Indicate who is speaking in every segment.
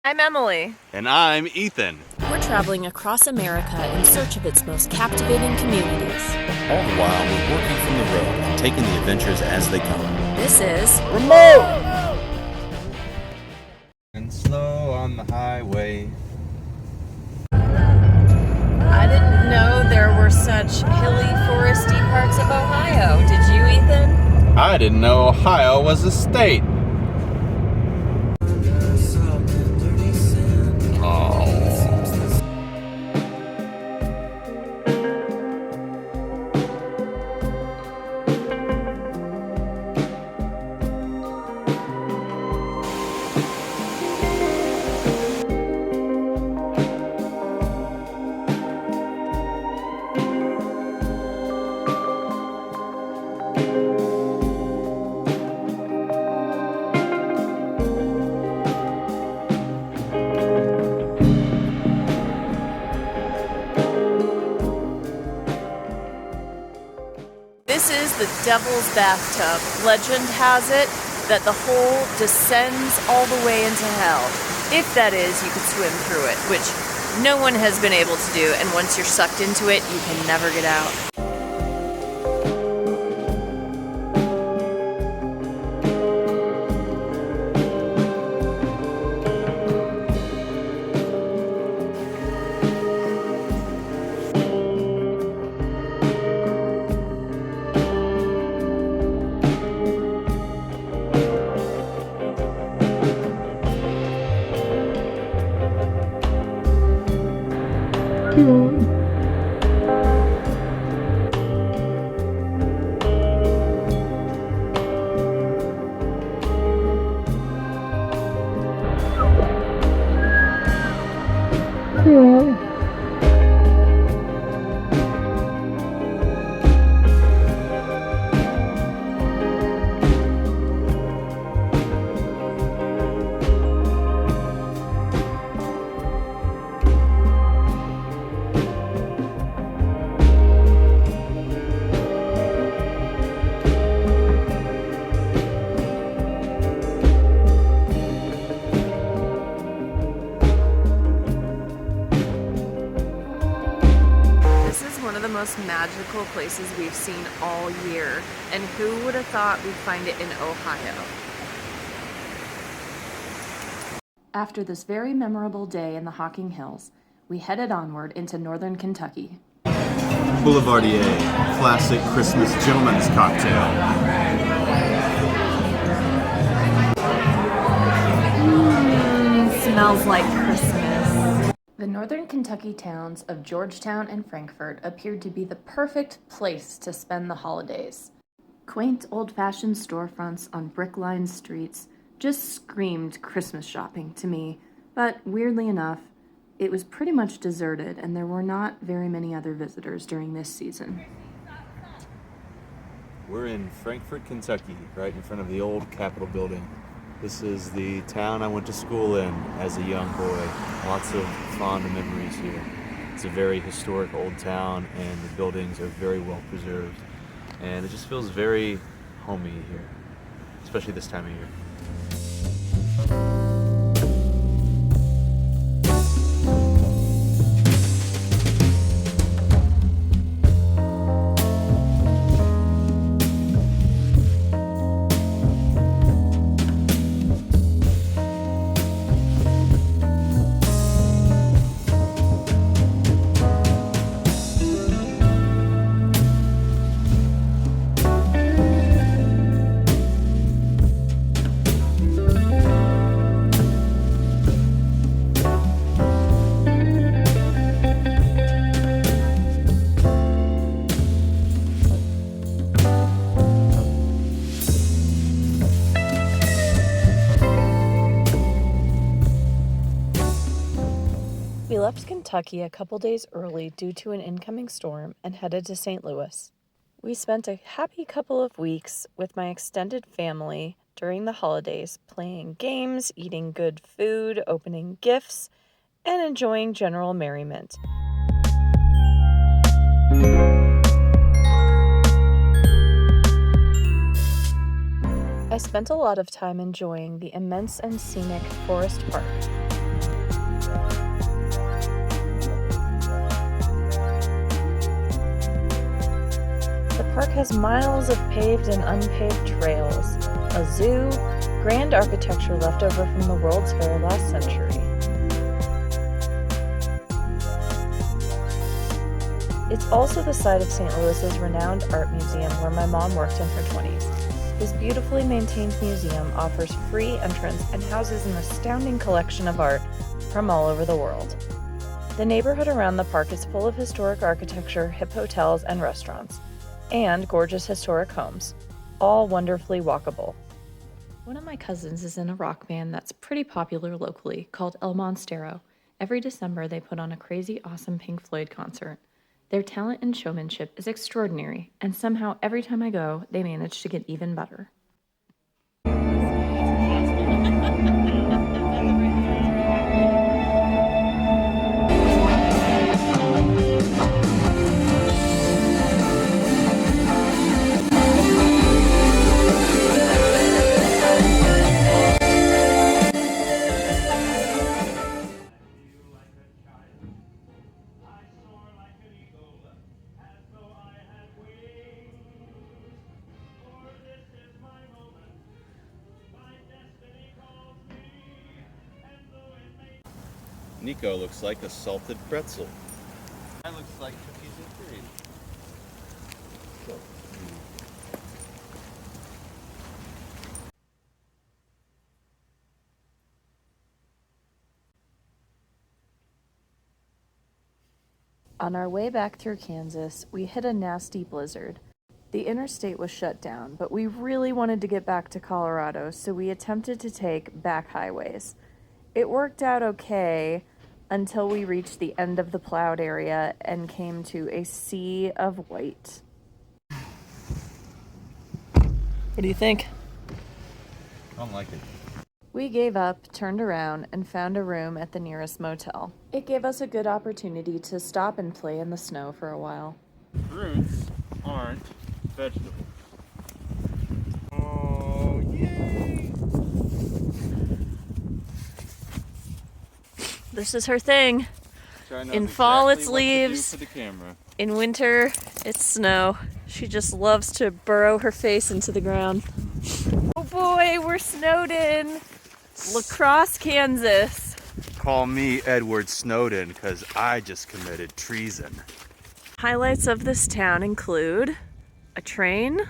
Speaker 1: I'm Emily.
Speaker 2: And I'm Ethan.
Speaker 3: We're traveling across America in search of its most captivating communities.
Speaker 4: All the while, we're working from the road and taking the adventures as they come.
Speaker 3: This is
Speaker 2: Remote! And slow on the highway.
Speaker 1: I didn't know there were such hilly, foresty parts of Ohio. Did you, Ethan?
Speaker 2: I didn't know Ohio was a state.
Speaker 1: This is the Devil's Bathtub. Legend has it that the hole descends all the way into hell. If that is, you could swim through it, which no one has been able to do, and once you're sucked into it, you can never get out. One of the most magical places we've seen all year, and who would have thought we'd find it in Ohio?
Speaker 3: After this very memorable day in the Hocking Hills, we headed onward into northern Kentucky.
Speaker 4: Boulevardier, classic Christmas gentleman's cocktail.
Speaker 1: Smells like Christmas.
Speaker 3: The northern Kentucky towns of Georgetown and Frankfort appeared to be the perfect place to spend the holidays. Quaint old-fashioned storefronts on brick-lined streets just screamed Christmas shopping to me, but weirdly enough, it was pretty much deserted and there were not very many other visitors during this season.
Speaker 2: We're in Frankfort, Kentucky, right in front of the old Capitol building. This is the town I went to school in as a young boy. Lots of fond memories here. It's a very historic old town, and the buildings are very well preserved. And it just feels very homey here, especially this time of year.
Speaker 1: We left Kentucky a couple days early due to an incoming storm and headed to St. Louis. We spent a happy couple of weeks with my extended family during the holidays, playing games, eating good food, opening gifts, and enjoying general merriment. I spent a lot of time enjoying the immense and scenic Forest Park. has miles of paved and unpaved trails, a zoo, grand architecture left over from the World's Fair last century. It's also the site of St. Louis's renowned art museum where my mom worked in her 20s. This beautifully maintained museum offers free entrance and houses an astounding collection of art from all over the world. The neighborhood around the park is full of historic architecture, hip hotels, and restaurants, and gorgeous historic homes, all wonderfully walkable.
Speaker 3: One of my cousins is in a rock band that's pretty popular locally called El Monstero. Every December, they put on a crazy, awesome Pink Floyd concert. Their talent and showmanship is extraordinary, and somehow every time I go, they manage to get even better.
Speaker 2: Nico looks like a salted pretzel. Mine looks like cookies and cream.
Speaker 1: On our way back through Kansas, we hit a nasty blizzard. The interstate was shut down, but we really wanted to get back to Colorado, so we attempted to take back highways. It worked out okay until we reached the end of the plowed area and came to a sea of white. What do you think?
Speaker 2: I don't like it.
Speaker 1: We gave up, turned around, and found a room at the nearest motel. It gave us a good opportunity to stop and play in the snow for a while.
Speaker 2: Fruits aren't vegetables. Oh, yay!
Speaker 1: This is her thing. In fall, it's leaves. In winter, it's snow. She just loves to burrow her face into the ground. Oh boy, we're snowed in. La Crosse, Kansas.
Speaker 2: Call me Edward Snowden because I just committed treason.
Speaker 1: Highlights of this town include a train,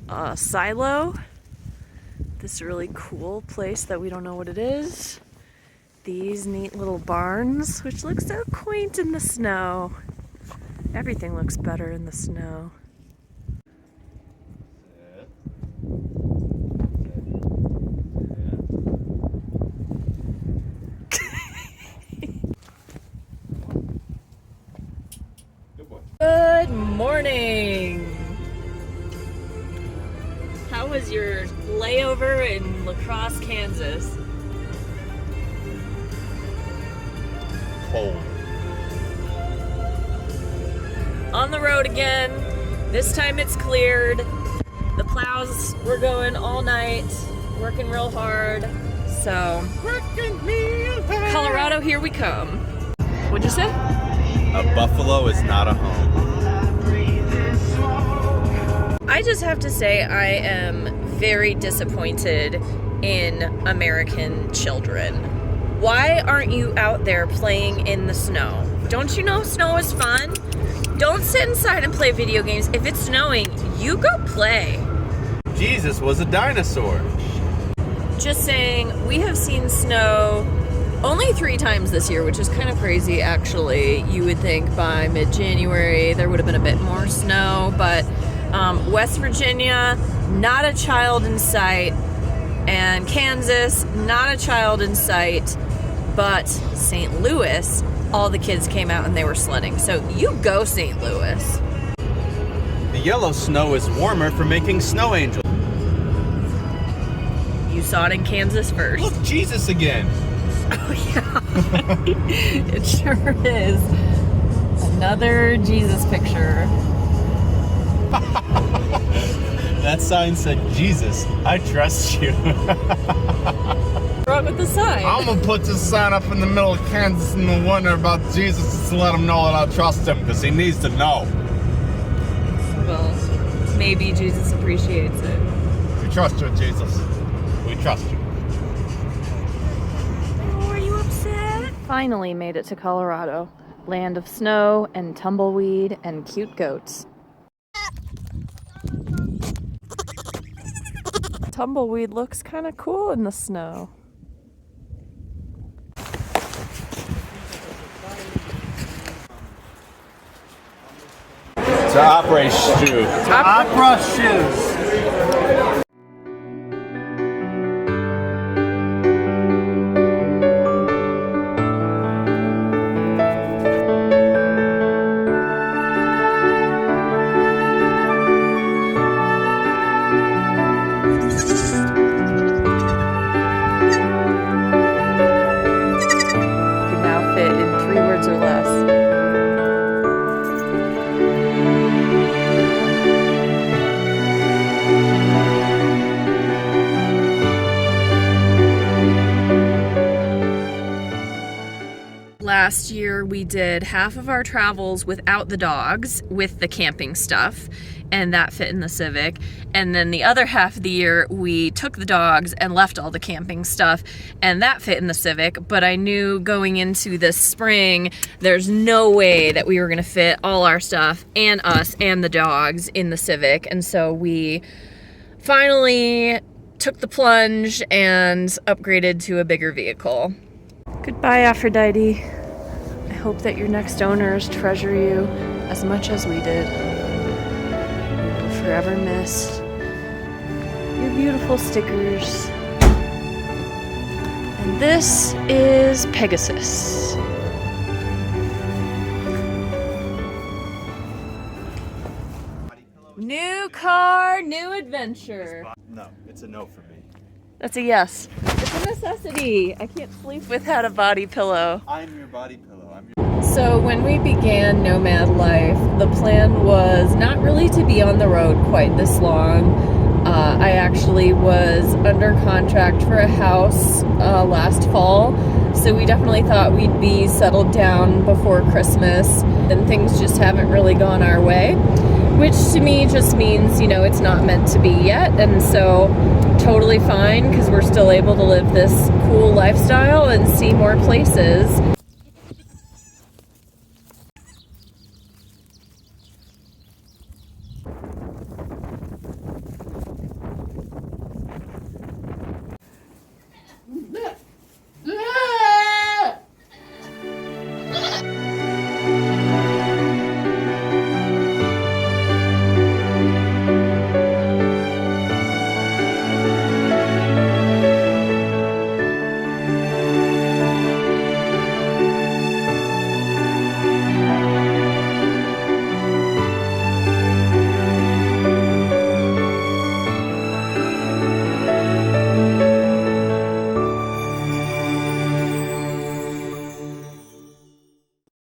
Speaker 1: a silo, this really cool place that we don't know what it is, these neat little barns, which look so quaint in the snow. Everything looks better in the snow. Good morning! How was your layover in La Crosse, Kansas?
Speaker 2: Cold.
Speaker 1: On the road again. This time it's cleared. The plows were going all night, working real hard. So, Colorado, here we come. What'd you say?
Speaker 2: A buffalo is not a home.
Speaker 1: I just have to say I am very disappointed in American children. Why aren't you out there playing in the snow? Don't you know snow is fun? Don't sit inside and play video games. If it's snowing, you go play.
Speaker 2: Jesus was a dinosaur.
Speaker 1: Just saying, we have seen snow only 3 times this year, which is kind of crazy, actually. You would think by mid-January there would have been a bit more snow, but West Virginia, not a child in sight, and Kansas, not a child in sight, but St. Louis, all the kids came out and they were sledding. So you go, St. Louis.
Speaker 2: The yellow snow is warmer for making snow angels.
Speaker 1: You saw it in Kansas first.
Speaker 2: Look, Jesus again.
Speaker 1: Oh, yeah. It sure is. Another Jesus picture.
Speaker 2: That sign said, Jesus, I trust you.
Speaker 1: What's wrong with the sign?
Speaker 5: I'm gonna put this sign up in the middle of Kansas in the winter about Jesus just to let him know that I trust him, because he needs to know.
Speaker 1: Well, maybe Jesus appreciates it.
Speaker 5: We trust you, Jesus. We trust you.
Speaker 1: Oh, are you upset? Finally made it to Colorado, land of snow and tumbleweed and cute goats. Tumbleweed looks kind of cool in the snow.
Speaker 5: It's an opera shoe. It's an opera shoes.
Speaker 1: Can now fit in 3 words or less. Last year we did half of our travels without the dogs with the camping stuff, and that fit in the Civic. And then the other half of the year we took the dogs and left all the camping stuff, and that fit in the Civic. But I knew going into this spring there's no way that we were gonna fit all our stuff and us and the dogs in the Civic, and so we finally took the plunge and upgraded to a bigger vehicle. Goodbye, Aphrodite. I hope that your next owners treasure you as much as we did. You will forever miss your beautiful stickers. And this is Pegasus. New car, new adventure.
Speaker 2: No, it's a no for me.
Speaker 1: That's a yes. It's a necessity. I can't sleep without a body pillow.
Speaker 2: I'm your body pillow.
Speaker 1: So when we began nomad life, the plan was not really to be on the road quite this long. I actually was under contract for a house last fall, so we definitely thought we'd be settled down before Christmas, and things just haven't really gone our way, which to me just means, you know, it's not meant to be yet, and so totally fine because we're still able to live this cool lifestyle and see more places.